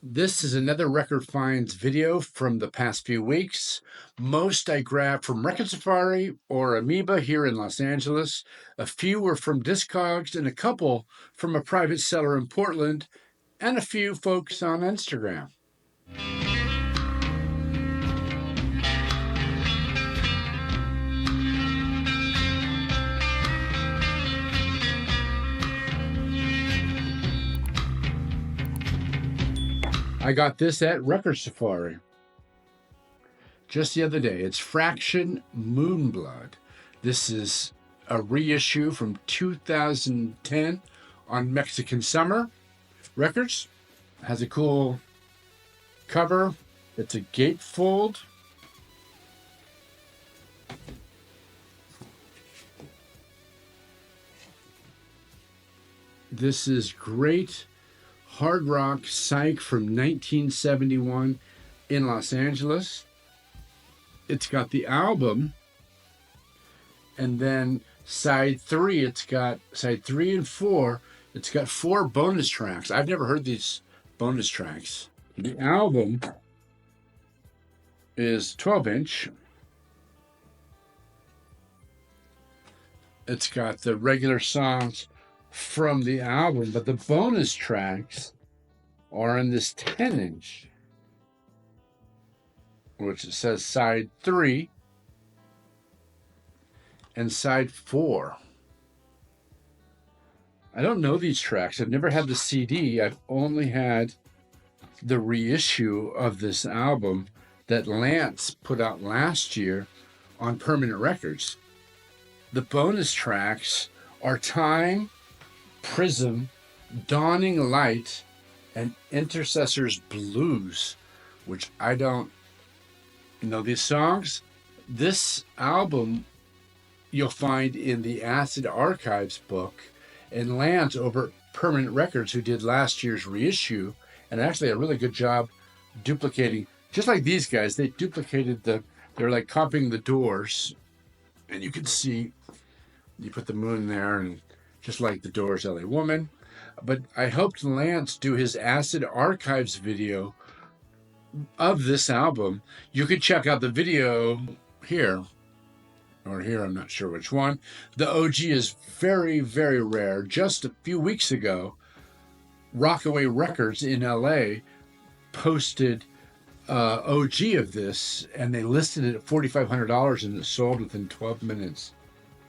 This is another Record Finds video from the past few weeks. Most I grabbed from Record Safari or Amoeba here in Los Angeles. A few were from Discogs and a couple from a private seller in Portland, and a few folks on Instagram. I got this at Record Safari just the other day. It's Fraction Moonblood. This is a reissue from 2010 on Mexican Summer Records. It has a cool cover. It's a gatefold. This is great hard rock Psych from 1971 in Los Angeles. It's got the album, and then side 3, it's got side 3 and 4. It's got 4 bonus tracks. I've never heard these bonus tracks. The album is 12-inch. It's got the regular songs from the album, but the bonus tracks are on this 10-inch, which it says side 3 and side 4. I don't know these tracks. I've never had the CD. I've only had the reissue of this album that Lance put out last year on Permanent Records. The bonus tracks are Time, Prism, Dawning Light, and Intercessor's Blues, which I don't know these songs. This album you'll find in the Acid Archives book, and Lance over at Permanent Records, who did last year's reissue, and actually a really good job duplicating, just like these guys, they duplicated they're like copying the Doors, and you can see, you put the moon there, and just like the Doors' LA Woman. But I helped Lance do his Acid Archives video of this album. You can check out the video here, or here, I'm not sure which one. The OG is very, very rare. Just a few weeks ago, Rockaway Records in LA posted OG of this, and they listed it at $4,500, and it sold within 12 minutes.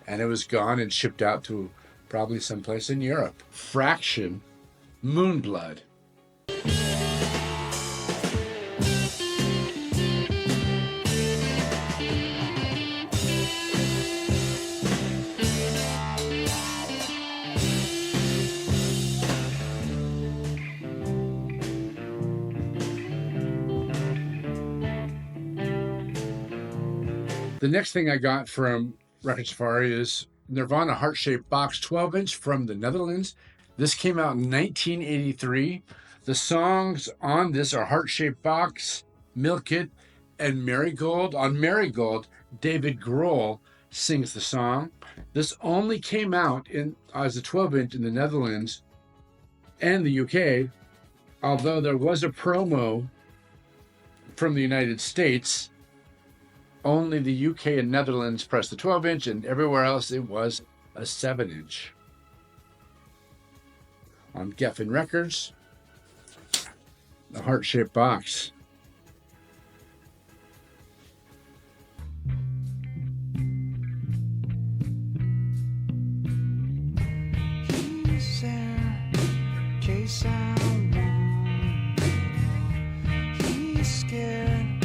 And it was gone and shipped out to probably someplace in Europe. Fraction Moonblood. The next thing I got from Record Safari is Nirvana Heart-Shaped Box 12-inch from the Netherlands. This came out in 1983. The songs on this are Heart-Shaped Box, Milk It, and Marigold. On Marigold, David Grohl sings the song. This only came out as a 12-inch in the Netherlands and the UK, although there was a promo from the United States. Only the UK and Netherlands pressed the 12-inch, and everywhere else it was a 7-inch. On Geffen Records, the Heart-Shaped Box. He's there, in case I want. He's scared,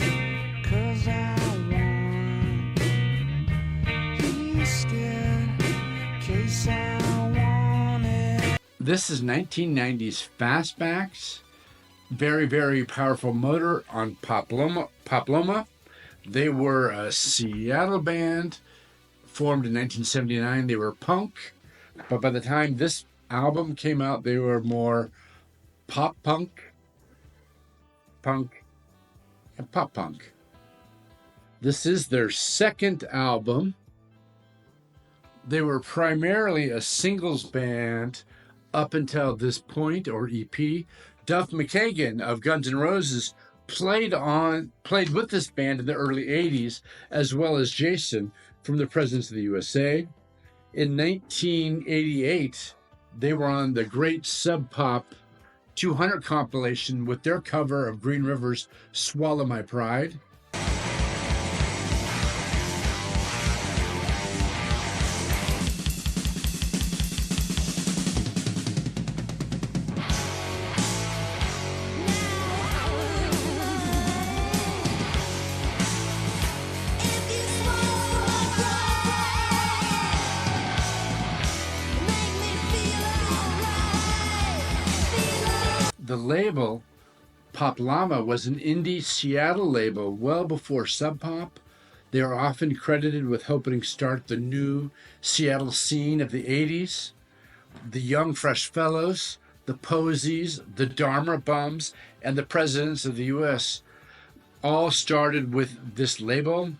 'cause I This is 1990s Fastbacks. Very, very powerful motor on Poploma. They were a Seattle band formed in 1979. They were punk, but by the time this album came out, they were more pop punk, and pop punk. This is their second album. They were primarily a singles band up until this point, or EP. Duff McKagan of Guns N' Roses played with this band in the early 80s, as well as Jason from the Presidents of the USA. In 1988, they were on the Great Sub Pop 200 compilation with their cover of Green River's Swallow My Pride. The label, Pop Llama, was an indie Seattle label well before Sub Pop. They are often credited with helping start the new Seattle scene of the 80s. The Young Fresh Fellows, the Posies, the Dharma Bums, and the Presidents of the US all started with this label.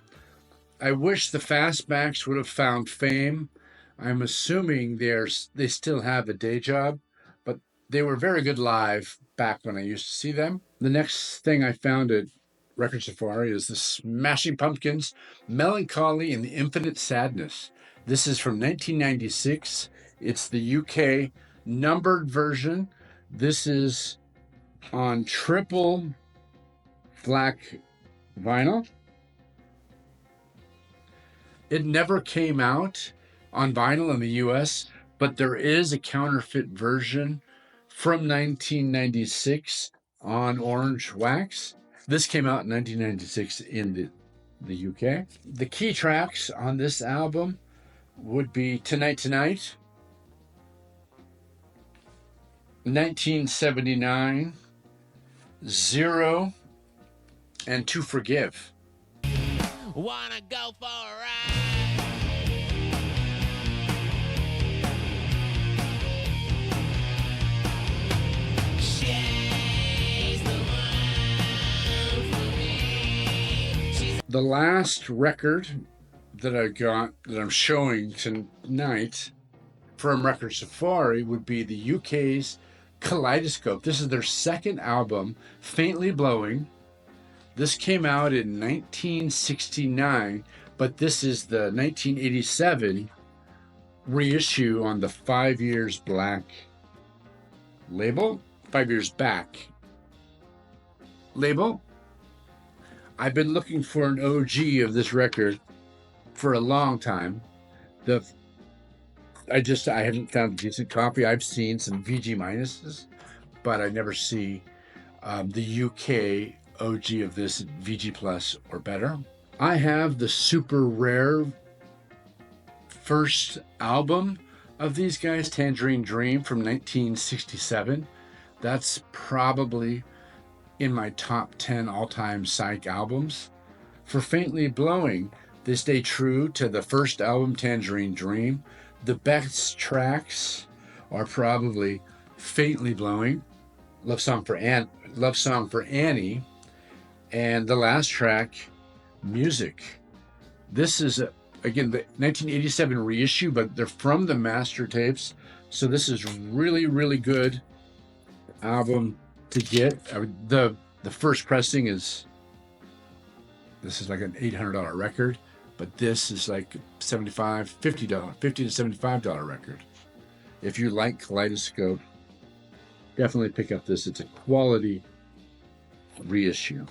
I wish the Fastbacks would have found fame. I'm assuming they still have a day job, but they were very good live back when I used to see them. The next thing I found at Record Safari is the Smashing Pumpkins, Melancholy and the Infinite Sadness. This is from 1996. It's the UK numbered version. This is on triple black vinyl. It never came out on vinyl in the US, but there is a counterfeit version from 1996 on orange wax. This came out in 1996 in the UK. The key tracks on this album would be Tonight Tonight, 1979, Zero, and To Forgive. Wanna go for a ride? She's the one for me. The last record that I got that I'm showing tonight from Record Safari would be the UK's Kaleidoscope. This is their second album, Faintly Blowing. This came out in 1969, but this is the 1987 reissue on the 5 Years Black label, 5 Years Back label. I've been looking for an OG of this record for a long time. I haven't found a decent copy. I've seen some VG minuses, but I never see the UK OG of this VG Plus or better. I have the super rare first album of these guys, Tangerine Dream from 1967. That's probably in my top 10 all-time Psych albums. For Faintly Blowing, they stay true to the first album, Tangerine Dream. The best tracks are probably Faintly Blowing, Love Song for Annie, and the last track, Music. This is, again, the 1987 reissue, but they're from the master tapes. So this is really, really good album to get. The first pressing this is like an $800 record, but this is like $50 to $75 record. If you like Kaleidoscope, definitely pick up this. It's a quality reissue.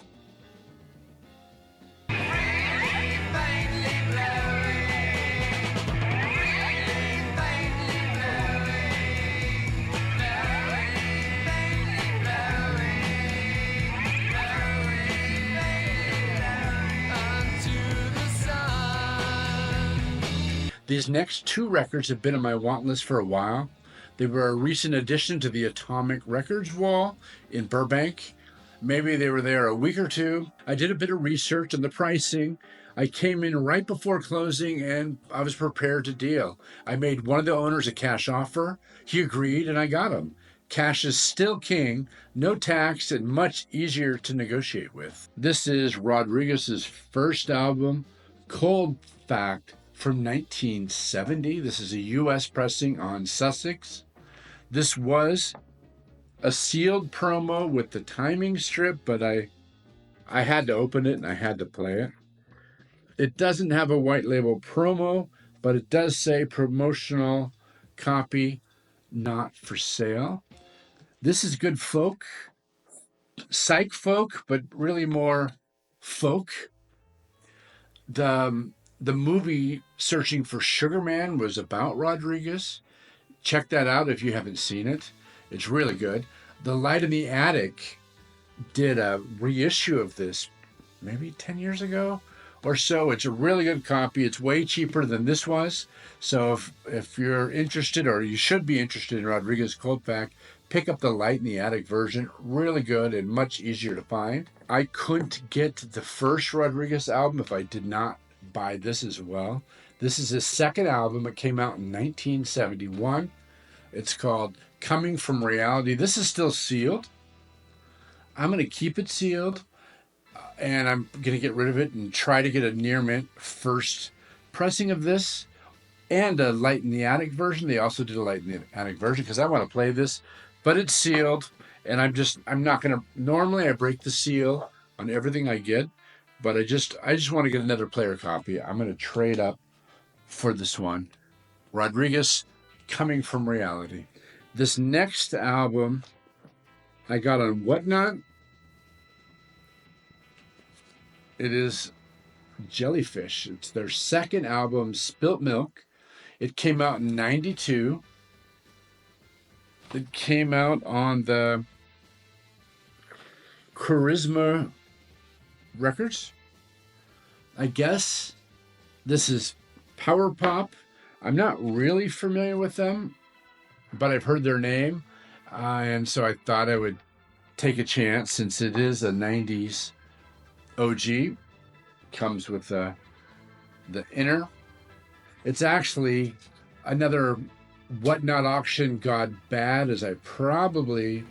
These next two records have been on my want list for a while. They were a recent addition to the Atomic Records wall in Burbank. Maybe they were there a week or two. I did a bit of research on the pricing. I came in right before closing and I was prepared to deal. I made one of the owners a cash offer. He agreed and I got him. Cash is still king, no tax, and much easier to negotiate with. This is Rodriguez's first album, Cold Fact, from 1970. This is a US pressing on Sussex. This was a sealed promo with the timing strip, but I had to open it and I had to play it. It doesn't have a white label promo, but it does say promotional copy not for sale. This is good folk, psych folk, but really more folk. The movie Searching for Sugar Man was about Rodriguez. Check that out if you haven't seen it. It's really good. The Light in the Attic did a reissue of this maybe 10 years ago or so. It's a really good copy. It's way cheaper than this was. So if you're interested, or you should be interested in Rodriguez Coldpack, pick up the Light in the Attic version. Really good and much easier to find. I couldn't get the first Rodriguez album if I did not buy this as well. This is his second album. It came out in 1971. It's called Coming from Reality. This is still sealed. I'm going to keep it sealed, and I'm going to get rid of it and try to get a near mint first pressing of this and a Light in the Attic version. They also did a Light in the Attic version because I want to play this, but it's sealed, and I'm not going to, normally I break the seal on everything I get, but I just want to get another player copy. I'm going to trade up for this one. Rodriguez, Coming from Reality. This next album I got on Whatnot. It is Jellyfish. It's their second album, Spilt Milk. It came out in 92. It came out on the Charisma Records. I guess this is power pop. I'm not really familiar with them, but I've heard their name. And so I thought I would take a chance since it is a 90s OG. Comes with the inner. It's actually another Whatnot auction got bad, as I probably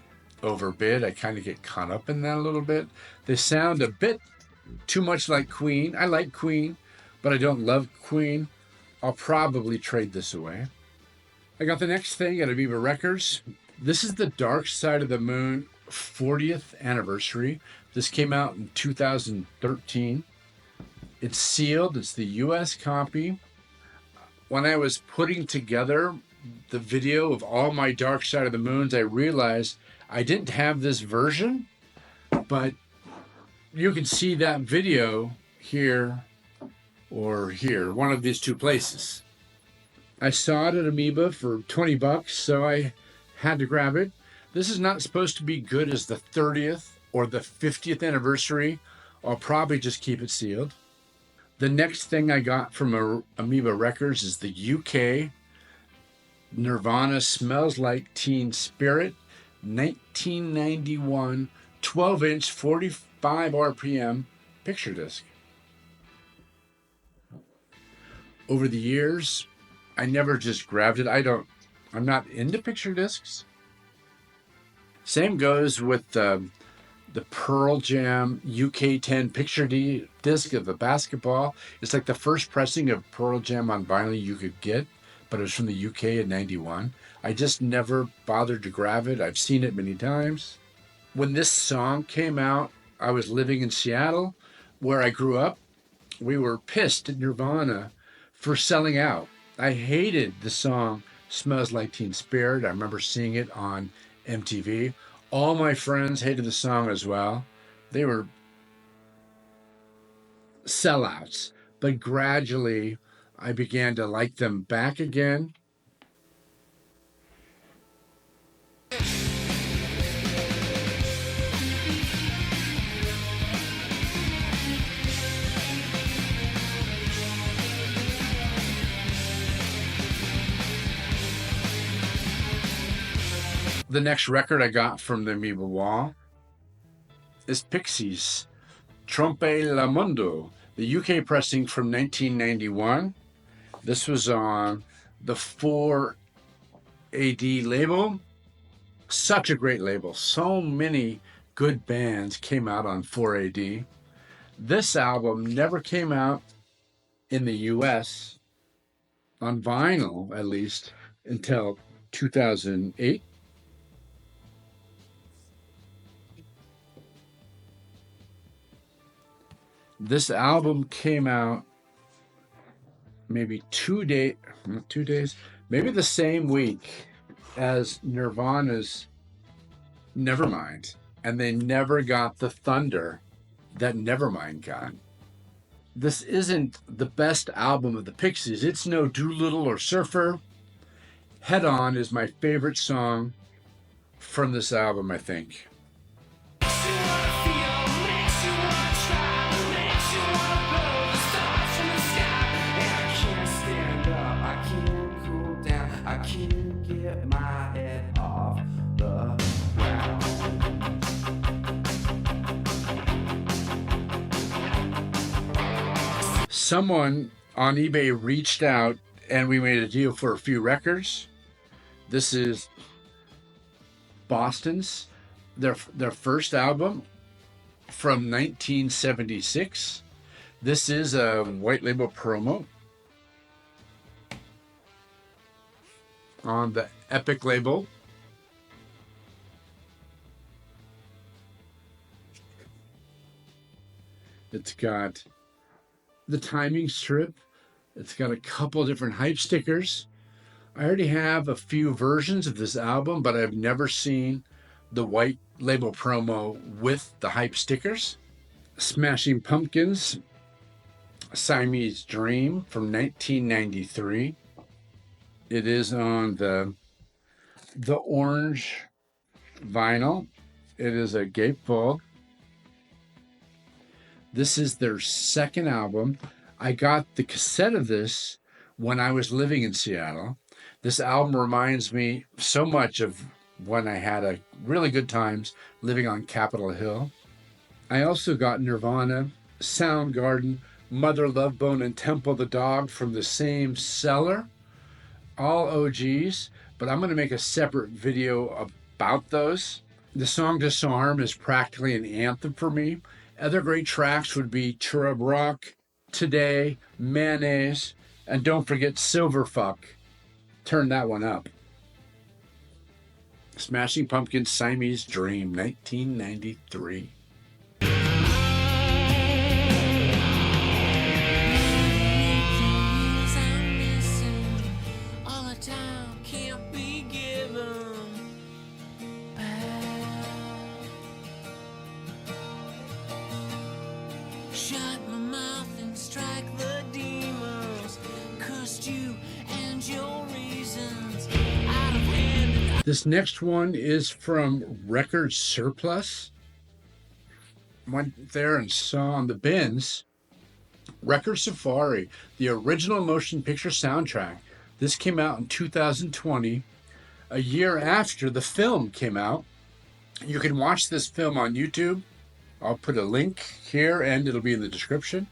overbid. I kind of get caught up in that a little bit. They sound a bit too much like Queen. I like Queen, but I don't love Queen. I'll probably trade this away. I got the next thing at Amoeba Records. This is the Dark Side of the Moon 40th anniversary. This came out in 2013. It's sealed. It's the US copy. When I was putting together the video of all my Dark Side of the Moons, I realized I didn't have this version, but you can see that video here or here, one of these two places. I saw it at Amoeba for $20, so I had to grab it. This is not supposed to be good as the 30th or the 50th anniversary. I'll probably just keep it sealed. The next thing I got from Amoeba Records is the UK Nirvana Smells Like Teen Spirit 1991 12-inch 45 RPM picture disc. Over the years, I never just grabbed it. I'm not into picture discs. Same goes with the Pearl Jam UK 10 picture disc of the basketball. It's like the first pressing of Pearl Jam on vinyl you could get, but it was from the UK in 91. I just never bothered to grab it. I've seen it many times. When this song came out, I was living in Seattle, where I grew up. We were pissed at Nirvana for selling out. I hated the song Smells Like Teen Spirit. I remember seeing it on MTV. All my friends hated the song as well. They were sellouts. But gradually, I began to like them back again. The next record I got from the Amoeba wall is Pixies, Trompe la Mondo, the UK pressing from 1991. This was on the 4AD label. Such a great label. So many good bands came out on 4AD. This album never came out in the US, on vinyl at least, until 2008. This album came out maybe 2 days, maybe the same week as Nirvana's Nevermind, and they never got the thunder that Nevermind got. This isn't the best album of the Pixies. It's no Doolittle or Surfer. Head On is my favorite song from this album, I think. I can't get my head off the ground. Someone on eBay reached out and we made a deal for a few records. This is Boston's, their first album from 1976. This is a white label promo on the Epic label. It's got the timing strip. It's got a couple different hype stickers. I already have a few versions of this album, but I've never seen the white label promo with the hype stickers. Smashing Pumpkins, Siamese Dream from 1993. It is on the orange vinyl. It is a gatefold. This is their second album. I got the cassette of this when I was living in Seattle. This album reminds me so much of when I had a really good times living on Capitol Hill. I also got Nirvana, Soundgarden, Mother Love Bone, and Temple the Dog from the same seller. All OGs, but I'm going to make a separate video about those. The song Disarm is practically an anthem for me. Other great tracks would be Churub Rock, Today, Mayonnaise, and don't forget Silverfuck. Turn that one up. Smashing Pumpkins, Siamese Dream, 1993. This next one is from Record Surplus. Went there and saw on the bins Record Safari, the original motion picture soundtrack. This came out in 2020, a year after the film came out. You can watch this film on YouTube. I'll put a link here and it'll be in the description.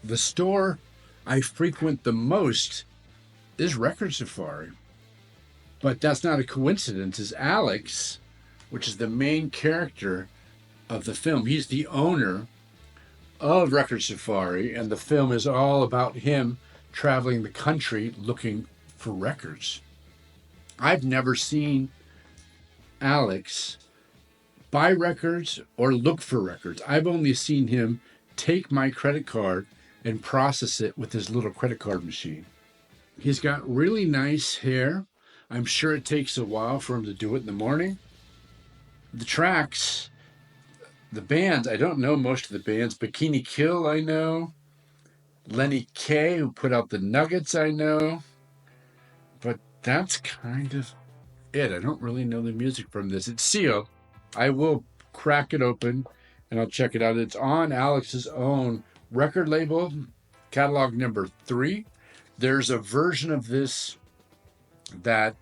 The store I frequent the most is Record Safari. But that's not a coincidence, is Alex, which is the main character of the film. He's the owner of Record Safari, and the film is all about him traveling the country looking for records. I've never seen Alex buy records or look for records. I've only seen him take my credit card and process it with his little credit card machine. He's got really nice hair. I'm sure it takes a while for him to do it in the morning. The tracks, the bands, I don't know most of the bands. Bikini Kill, I know. Lenny Kaye, who put out the Nuggets, I know. But that's kind of it. I don't really know the music from this. It's sealed. I will crack it open and I'll check it out. It's on Alex's own record label, catalog number 3. There's a version of this that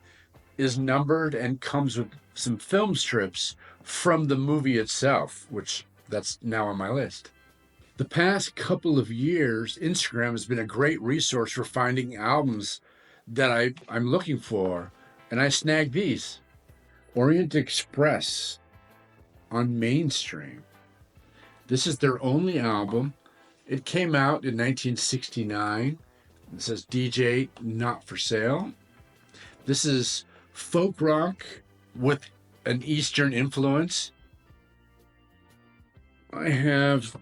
is numbered and comes with some film strips from the movie itself, which that's now on my list. The past couple of years, Instagram has been a great resource for finding albums that I'm looking for, and I snagged these. Orient Express on Mainstream. This is their only album. It came out in 1969. It says DJ Not For Sale. This is folk rock with an Eastern influence. I have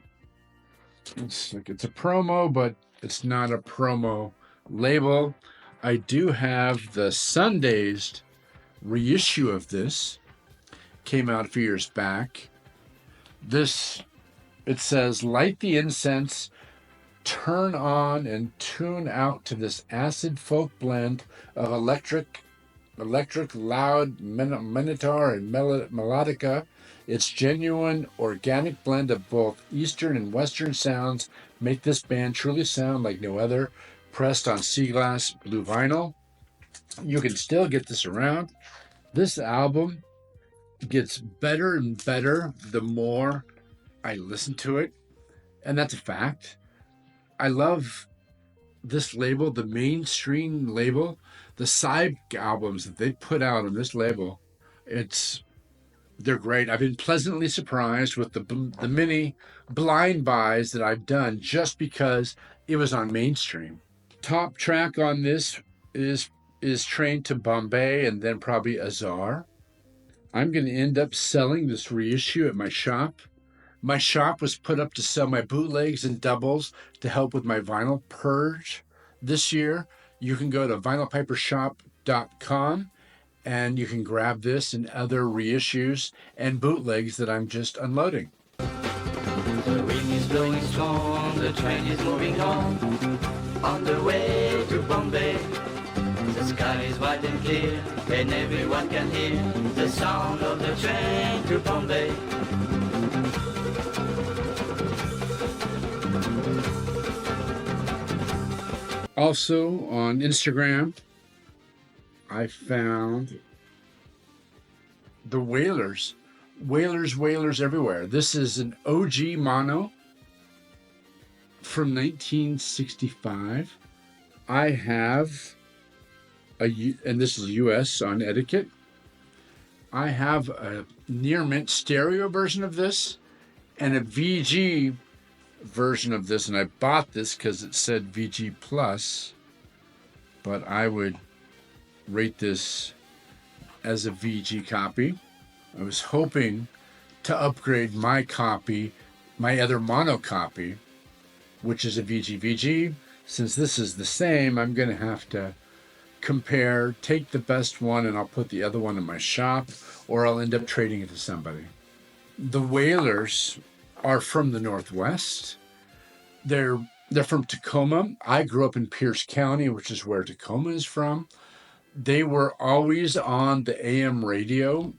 it's a promo, but it's not a promo label. I do have the Sundays reissue of this. Came out a few years back. This, it says, light the incense, turn on and tune out to this acid folk blend of electric, loud minotaur and melodica. Its genuine organic blend of both Eastern and Western sounds make this band truly sound like no other, pressed on sea glass blue vinyl. You can still get this around. This album gets better and better the more I listen to it, and that's a fact. I love this label, the mainstream label, the Psych albums that they put out on this label. They're great. I've been pleasantly surprised with the many blind buys that I've done just because it was on mainstream. Top track on this is Train to Bombay and then probably Azar. I'm going to end up selling this reissue at my shop. My shop was put up to sell my bootlegs and doubles to help with my vinyl purge this year. You can go to vinylpipershop.com and you can grab this and other reissues and bootlegs that I'm just unloading. The wind is blowing strong, the train is moving on the way to Bombay. The sky is white and clear, and everyone can hear the sound of the train to Bombay. Also on Instagram, I found the Wailers. Wailers everywhere. This is an OG mono from 1965. I have and this is US on Etiquette. I have a near mint stereo version of this and a VG version of this, and I bought this because it said VG Plus, but I would rate this as a VG copy. I was hoping to upgrade my copy, my other mono copy, which is a VG. Since this is the same, I'm going to have to compare, take the best one, and I'll put the other one in my shop, or I'll end up trading it to somebody. The Wailers are from the Northwest. They're from Tacoma. I grew up in Pierce County, which is where Tacoma is from. They were always on the AM radio.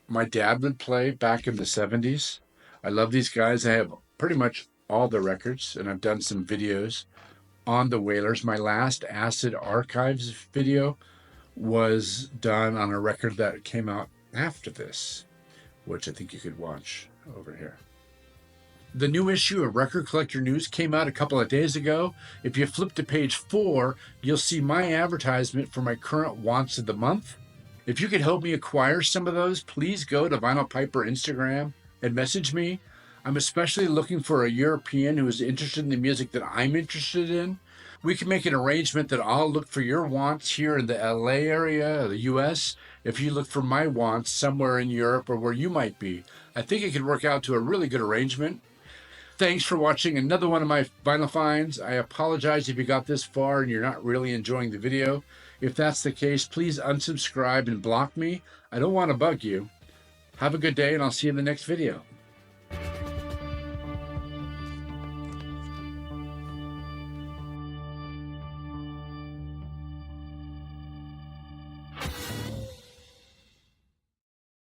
My dad would play back in the 70s. I love these guys. I have pretty much all the records, and I've done some videos on the Wailers. My last Acid Archives video was done on a record that came out after this, which I think you could watch over here. The new issue of Record Collector News came out a couple of days ago. If you flip to page 4, you'll see my advertisement for my current wants of the month. If you could help me acquire some of those, please go to Vinyl Piper Instagram and message me. I'm especially looking for a European who is interested in the music that I'm interested in. We can make an arrangement that I'll look for your wants here in the LA area, or the US, if you look for my wants somewhere in Europe or where you might be. I think it could work out to a really good arrangement. Thanks for watching another one of my vinyl finds. I apologize if you got this far and you're not really enjoying the video. If that's the case, please unsubscribe and block me. I don't want to bug you. Have a good day, and I'll see you in the next video.